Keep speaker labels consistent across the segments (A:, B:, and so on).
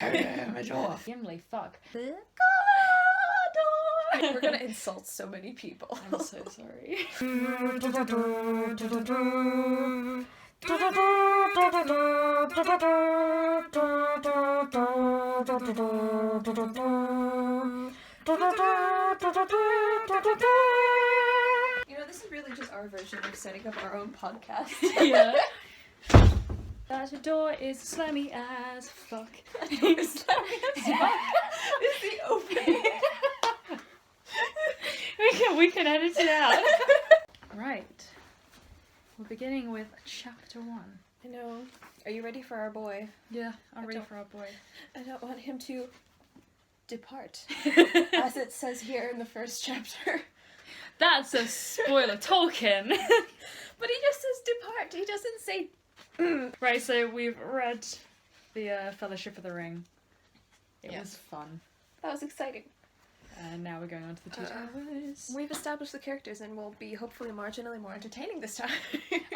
A: Gimli, fuck.
B: Gondor! We're gonna insult so many people.
A: I'm so sorry.
B: You know, this is really just our version of setting up our own podcast.
A: Yeah. That door is slammy as fuck.
B: It's the opening.
A: we can edit it out. Right. We're beginning with chapter 1.
B: I know. Are you ready for our boy?
A: Yeah, I'm ready for our boy.
B: I don't want him to depart, as it says here in the first chapter.
A: That's a spoiler, Tolkien.
B: But he just says depart. He doesn't say.
A: Right, so we've read the Fellowship of the Ring. It was fun.
B: That was exciting.
A: And now we're going on to the Two Towers.
B: We've established the characters and we'll be hopefully marginally more entertaining this time.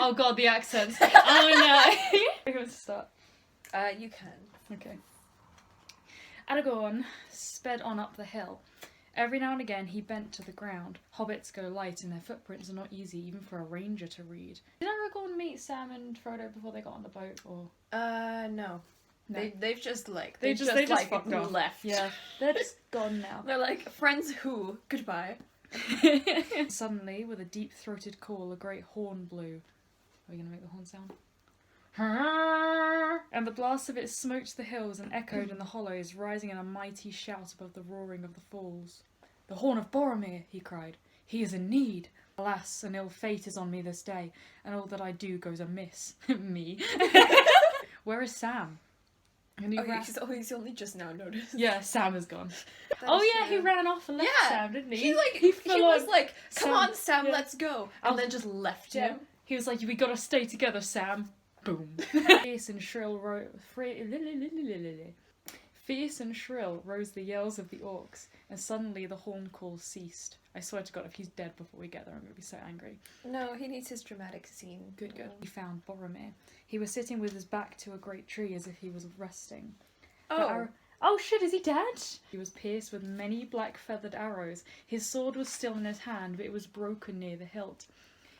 A: Oh god, the accents. Oh no. Who wants to start?
B: You can.
A: Okay. Aragorn sped on up the hill. Every now and again he bent to the ground. Hobbits go light and their footprints are not easy even for a ranger to read. Did Aragorn meet Sam and Frodo before they got on the boat, or?
B: No. They've just like
A: they just fucked off.
B: Left.
A: Yeah, they're just gone now.
B: They're like, friends who? Goodbye.
A: Suddenly, with a deep-throated call, a great horn blew. Are we gonna make the horn sound? And the blast of it smote the hills and echoed in the hollows, rising in a mighty shout above the roaring of the falls. "The horn of Boromir!" he cried. "He is in need! Alas, an ill fate is on me this day, and all that I do goes amiss." Me. Where is Sam? And
B: he's only just now noticed.
A: Yeah, Sam is gone. He ran off and left Sam, didn't he?
B: He was like, "Come on, Sam,
A: yeah.
B: let's go," and then just left him.
A: He was like, "We gotta stay together, Sam." Boom. Fierce and shrill rose the yells of the orcs, and suddenly the horn call ceased. I swear to God, if he's dead before we get there, I'm gonna be so angry.
B: No, he needs his dramatic scene.
A: Good. He found Boromir. He was sitting with his back to a great tree as if he was resting. Oh shit, is he dead? He was pierced with many black feathered arrows. His sword was still in his hand, but it was broken near the hilt.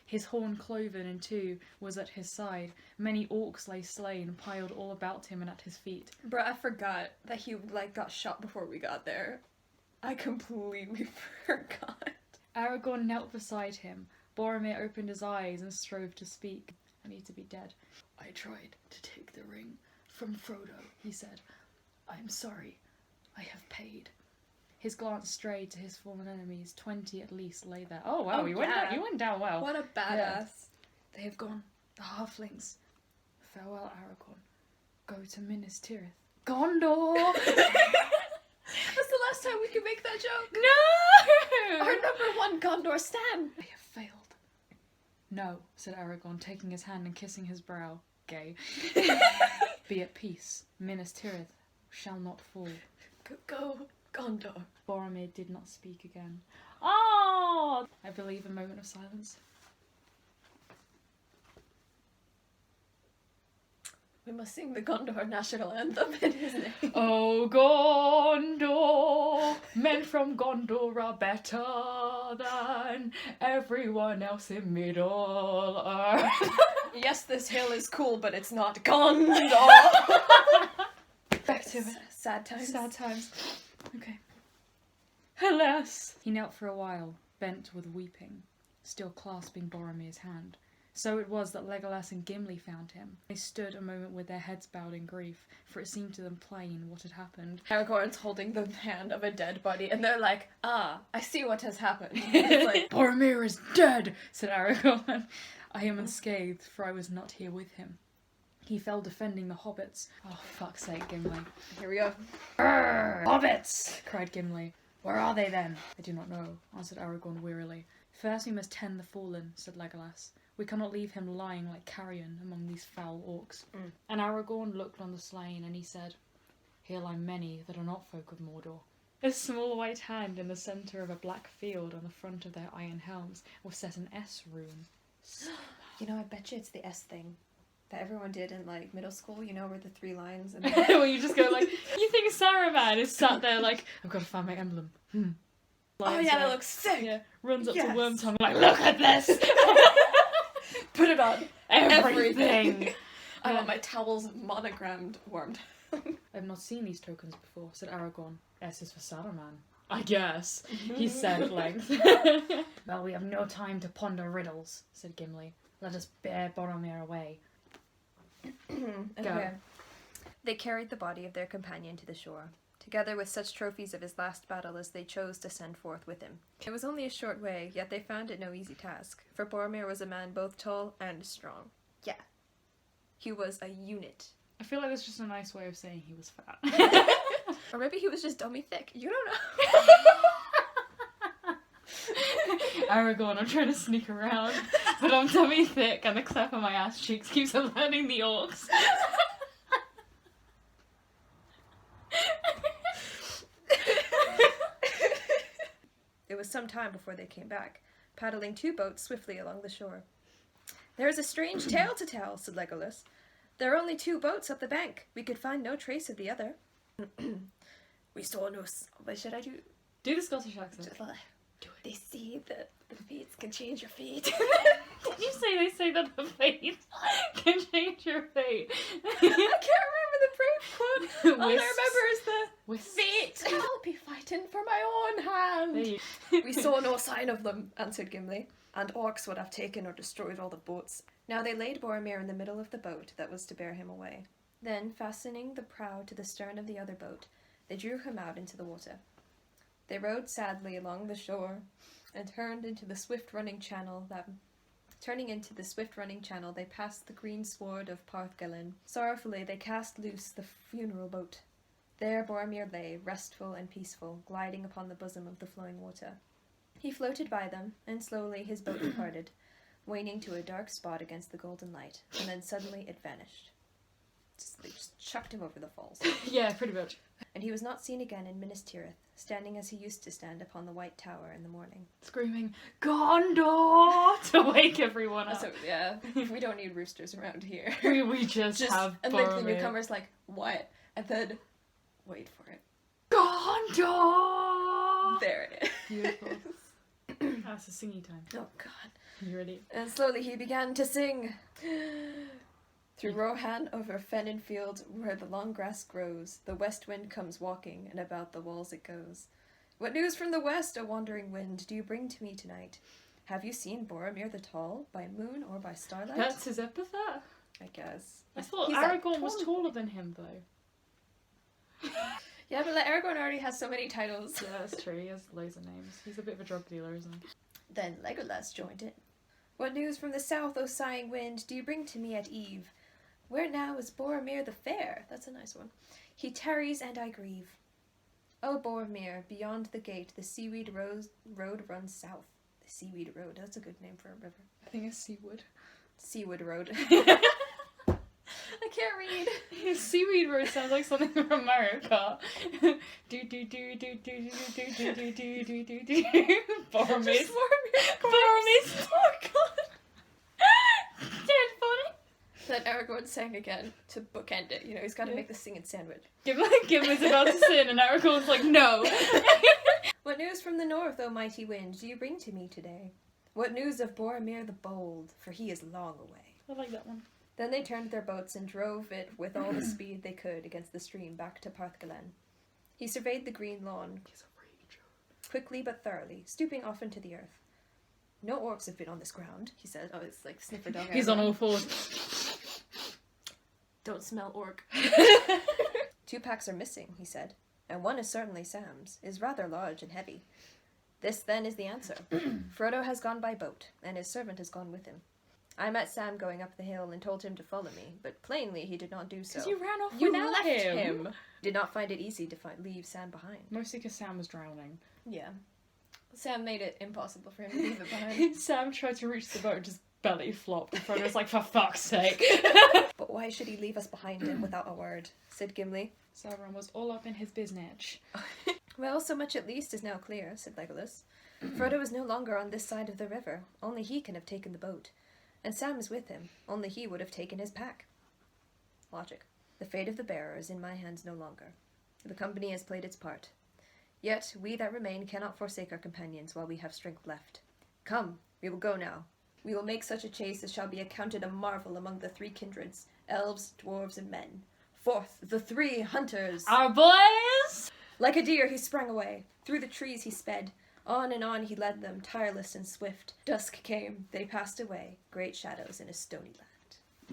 A: His horn cloven in two was at his side. Many orcs lay slain, piled all about him and at his feet.
B: Bruh, I forgot that he got shot before we got there. I completely forgot.
A: Aragorn knelt beside him. Boromir opened his eyes and strove to speak. "I need to be dead." "I tried to take the ring from Frodo," he said. "I am sorry. I have paid." His glance strayed to his fallen enemies. 20 at least lay there. Oh wow, you went down well.
B: What a badass.
A: Yeah. "They have gone. The halflings. Farewell, Aragorn. Go to Minas Tirith." Gondor!
B: That's the last time we can make that joke.
A: No!
B: Our #1 Gondor stan.
A: "They have failed." "No," said Aragorn, taking his hand and kissing his brow. Gay. "Be at peace. Minas Tirith shall not fall."
B: Go, Gondor.
A: Boromir did not speak again. Oh! I believe a moment of silence.
B: We must sing the Gondor national anthem in his name.
A: Oh, Gondor, men from Gondor are better than everyone else in Middle Earth.
B: Yes, this hill is cool, but it's not Gondor.
A: Back to it.
B: Sad times.
A: Sad times. Okay. Alas! He knelt for a while, bent with weeping, still clasping Boromir's hand. So it was that Legolas and Gimli found him. They stood a moment with their heads bowed in grief, for it seemed to them plain what had happened.
B: Aragorn's holding the hand of a dead body, and they're like, "Ah, I see what has happened." It's like,
A: "Boromir is dead," said Aragorn. "I am unscathed, for I was not here with him. He fell defending the hobbits." "Oh, fuck's sake, Gimli."
B: Here we go.
A: "Brrr, hobbits!" cried Gimli. "Where are they then?" "I do not know," answered Aragorn wearily. "First we must tend the fallen," said Legolas. "We cannot leave him lying like carrion among these foul orcs." And Aragorn looked on the slain, and he said, "Here lie many that are not folk of Mordor." A small white hand in the centre of a black field on the front of their iron helms was set an S rune.
B: You know, I bet you it's the S thing. that everyone did in like middle school, you know, where the 3 lines and
A: Where you just go like, you think Saruman is sat there like, I've got to find my emblem.
B: oh yeah, that looks sick.
A: Yeah, runs up to
B: Yes.
A: Wormtongue like, look at this!
B: Put it on.
A: Everything!
B: I want my towels monogrammed wormed.
A: I've not seen these tokens before, said Aragorn. S is for Saruman. I guess, he said at length. Well, we have no time to ponder riddles, said Gimli. Let us bear Boromir away.
B: Okay. They carried the body of their companion to the shore, together with such trophies of his last battle as they chose to send forth with him. It was only a short way, yet they found it no easy task, for Boromir was a man both tall and strong. Yeah. He was a unit.
A: I feel like that's just a nice way of saying he was fat.
B: Or maybe he was just dummy thick. You don't know.
A: Aragorn, I'm trying to sneak around, but I'm tummy thick and the clef on my ass cheeks keeps alerting the orcs.
B: It was some time before they came back, paddling 2 boats swiftly along the shore. There is a strange tale to tell, said Legolas. There are only 2 boats up the bank. We could find no trace of the other. We saw no... What should I do?
A: Do the Scottish accent.
B: Do it. They say that the fates can change your fate.
A: Did you say they say that the fate can change your fate?
B: I can't remember the brave quote. All I remember is the fate. I'll be fighting for my own hand. We saw no sign of them, answered Gimli, and orcs would have taken or destroyed all the boats. Now they laid Boromir in the middle of the boat that was to bear him away. Then, fastening the prow to the stern of the other boat, they drew him out into the water. They rowed sadly along the shore, and turning into the swift-running channel, they passed the green sward of Parthgalen. Sorrowfully they cast loose the funeral boat. There Boromir lay, restful and peaceful, gliding upon the bosom of the flowing water. He floated by them, and slowly his boat departed, waning to a dark spot against the golden light, and then suddenly it vanished. They just chucked him over the falls.
A: Yeah, pretty much.
B: And he was not seen again in Minas Tirith, standing as he used to stand upon the White Tower in the morning.
A: Screaming, Gondor! To wake everyone up.
B: So, yeah, we don't need roosters around here.
A: We just have
B: and
A: Boromir.
B: like the newcomer's like, what? And then, wait for it.
A: Gondor!
B: There it is.
A: Beautiful. That's a singy time.
B: Oh god.
A: You ready?
B: And slowly he began to sing. Through Rohan over fen and field, where the long grass grows, the west wind comes walking, and about the walls it goes. What news from the west, O wandering wind, do you bring to me tonight? Have you seen Boromir the Tall, by moon or by starlight?
A: That's his epithet?
B: I guess.
A: I thought
B: He's
A: Aragorn
B: like
A: was taller than him, though.
B: Yeah, but like, Aragorn already has so many titles.
A: Yeah, that's true. He has loads of names. He's a bit of a drug dealer, isn't he?
B: Then Legolas joined it. What news from the south, O sighing wind, do you bring to me at eve? Where now is Boromir the Fair? That's a nice one. He tarries and I grieve. O Boromir, beyond the gate, the seaweed road runs south. The seaweed road, that's a good name for a river.
A: I think it's Seawood.
B: Seawood Road. I can't read.
A: Seaweed Road sounds like something from America. Do do do do do do do do do do do do do. Boromir. Boromir.
B: Oh god.
A: Dead funny.
B: Then Aragorn sang again to bookend it. You know, he's got to make the singing sandwich.
A: Gimli's about to sin, and Aragorn's like, no.
B: What news from the north, O mighty wind, do you bring to me today? What news of Boromir the Bold, for he is long away.
A: I like that one.
B: Then they turned their boats and drove it with all the speed they could against the stream back to Parthgalen. He surveyed the green lawn,
A: He's a rager.
B: quickly but thoroughly, stooping often to the earth. No orcs have been on this ground, he said. Oh, it's like sniffer dog.
A: He's on
B: Aragorn.
A: all fours.
B: Don't smell orc. 2 packs are missing, he said, and one is certainly Sam's, is rather large and heavy. This, then, is the answer. Frodo has gone by boat, and his servant has gone with him. I met Sam going up the hill and told him to follow me, but plainly he did not do so.
A: Because you ran off
B: You
A: without
B: left
A: him.
B: Did not find it easy to leave Sam behind.
A: Mostly because Sam was drowning.
B: Yeah. Sam made it impossible for him to leave it behind.
A: Sam tried to reach the boat and just belly flopped. And Frodo's like, for fuck's sake.
B: But why should he leave us behind him without a word? Said Gimli.
A: Sauron was all up in his biznetch.
B: Well, so much at least is now clear, said Legolas. Frodo is no longer on this side of the river. Only he can have taken the boat. And Sam is with him, only he would have taken his pack. Logic. The fate of the bearer is in my hands no longer. The company has played its part. Yet we that remain cannot forsake our companions while we have strength left. Come, we will go now. We will make such a chase as shall be accounted a marvel among the 3 kindreds, elves, dwarves, and men. Forth, the 3 hunters!
A: Our boys!
B: Like a deer he sprang away. Through the trees he sped. On and on he led them, tireless and swift. Dusk came, they passed away, great shadows in a stony land.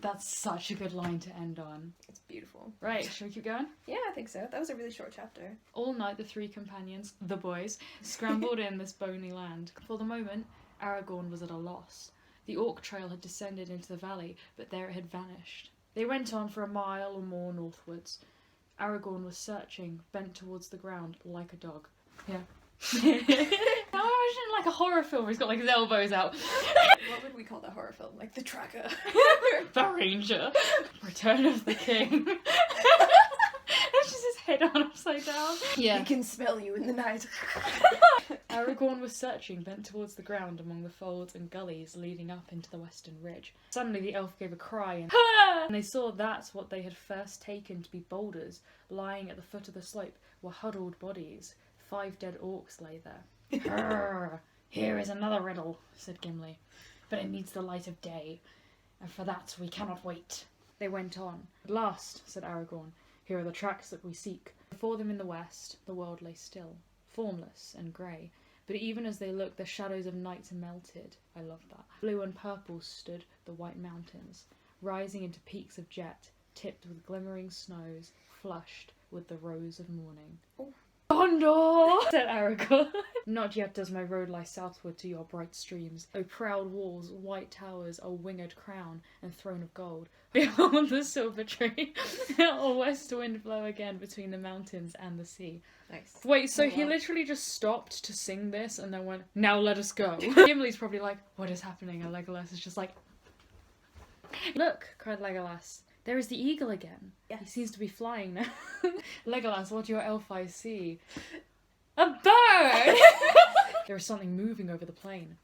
A: That's such a good line to end on.
B: It's beautiful.
A: Right, shall we keep going?
B: Yeah, I think so. That was a really short chapter.
A: All night the 3 companions, the boys, scrambled in this bony land. For the moment, Aragorn was at a loss. The orc trail had descended into the valley, but there it had vanished. They went on for a mile or more northwards. Aragorn was searching, bent towards the ground, like a dog. Yeah. Now I imagine like a horror film where he's got like his elbows out.
B: What would we call that horror film? Like The Tracker?
A: The Ranger. Return of the King. That's just his head on upside down. Yeah.
B: He can smell you in the night.
A: Aragorn was searching, bent towards the ground among the folds and gullies leading up into the western ridge. Suddenly the elf gave a cry and they saw that what they had first taken to be boulders lying at the foot of the slope were huddled bodies. 5 dead orcs lay there. Here is another riddle, said Gimli, but it needs the light of day, and for that we cannot wait. They went on. At last, said Aragorn, here are the tracks that we seek. Before them in the west, the world lay still, formless and grey, but even as they looked, the shadows of night melted. I love that. Blue and purple stood the white mountains, rising into peaks of jet, tipped with glimmering snows, flushed with the rose of morning. Oh. Gondor! Said Aragorn. Not yet does my road lie southward to your bright streams. O proud walls, white towers, O winged crown and throne of gold. Behold the silver tree. O west wind blow again between the mountains and the sea.
B: Nice.
A: Wait, so he literally just stopped to sing this and then went, now let us go. Gimli's probably like, what is happening? And Legolas is just like, look, cried Legolas. There is the eagle again.
B: Yes.
A: He seems to be flying now. Legolas, what do your elf eyes see? A bird! There is something moving over the plain.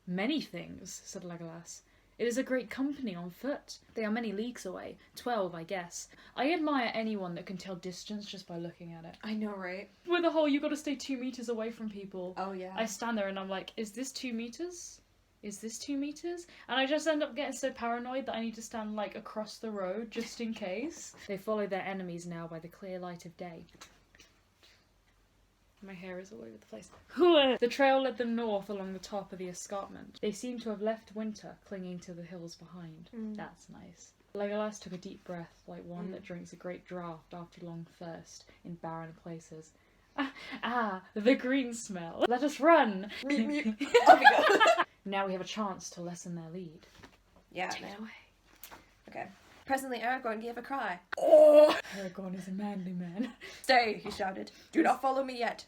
A: Many things, said Legolas. It is a great company on foot. They are many leagues away. 12, I guess. I admire anyone that can tell distance just by looking at it.
B: I know, right?
A: With the whole, you got to stay 2 meters away from people.
B: Oh, yeah.
A: I stand there and I'm like, is this 2 meters? Is this 2 meters? And I just end up getting so paranoid that I need to stand like across the road just in case. They follow their enemies now by the clear light of day. My hair is all over the place. The trail led them north along the top of the escarpment. They seemed to have left winter clinging to the hills behind. That's nice. Legolas took a deep breath, like one that drinks a great draught after long thirst in barren places. The green smell. Let us run!
B: Off we go.
A: Now we have a chance to lessen their lead.
B: Yeah.
A: Take it away.
B: Okay. Presently Aragorn gave a cry.
A: Oh! Aragorn is a manly man.
B: Stay, he shouted. Do not follow me yet.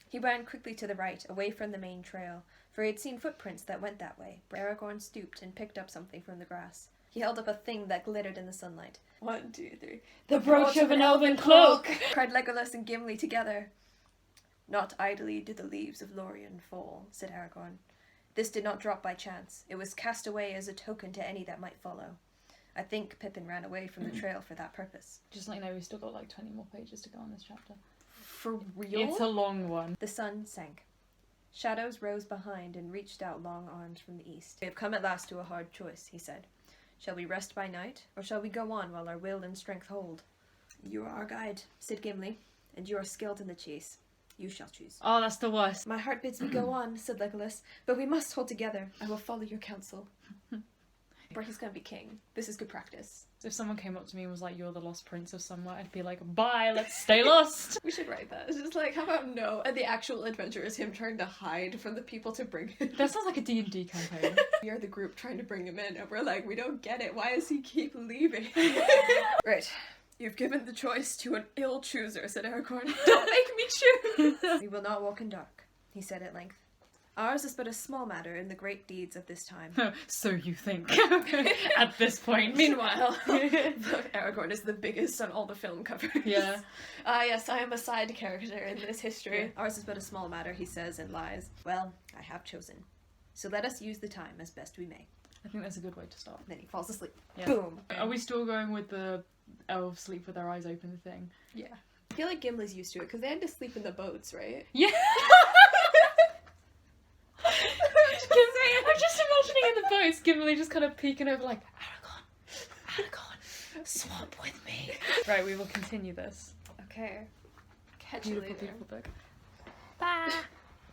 B: He ran quickly to the right, away from the main trail, for he had seen footprints that went that way. Aragorn stooped and picked up something from the grass. He held up a thing that glittered in the sunlight. 1, 2, 3.
A: The brooch of an elven cloak!
B: Cried Legolas and Gimli together. Not idly did the leaves of Lorien fall, said Aragorn. This did not drop by chance. It was cast away as a token to any that might follow. I think Pippin ran away from the trail for that purpose.
A: Just like, no, we've still got like 20 more pages to go on this chapter.
B: For real?
A: It's a long one.
B: The sun sank. Shadows rose behind and reached out long arms from the east. We have come at last to a hard choice, he said. Shall we rest by night, or shall we go on while our will and strength hold? You are our guide, said Gimli, and you are skilled in the chase. You shall choose.
A: Oh, that's the worst.
B: My heart bids me go on, said Legolas, but we must hold together. I will follow your counsel. Or he's gonna be king. This is good practice.
A: If someone came up to me and was like, you're the lost prince of somewhere, I'd be like, bye, let's stay lost.
B: We should write that. It's just like, how about no? And the actual adventure is him trying to hide from the people to bring him.
A: That sounds like a D&D campaign.
B: We are the group trying to bring him in, and we're like, we don't get it. Why does he keep leaving? Right. You've given the choice to an ill chooser, said Aragorn. Don't make me choose! We will not walk in dark, he said at length. Ours is but a small matter in the great deeds of this time.
A: So you think. At this point.
B: Meanwhile, Aragorn is the biggest on all the film covers.
A: Yeah.
B: Yes, I am a side character in this history. Yeah. Ours is but a small matter, he says and lies. Well, I have chosen. So let us use the time as best we may.
A: I think that's a good way to start.
B: Then he falls asleep.
A: Yeah.
B: Boom.
A: Are we still going with the elves sleep with their eyes open thing?
B: Yeah. I feel like Gimli's used to it because they had to sleep in the boats, right?
A: Yeah. I'm just imagining in the boats, Gimli just kind of peeking over like, Aragorn, swap with me. Right, we will continue this.
B: Okay. Catch you
A: Beautiful,
B: later.
A: beautiful book. Bye.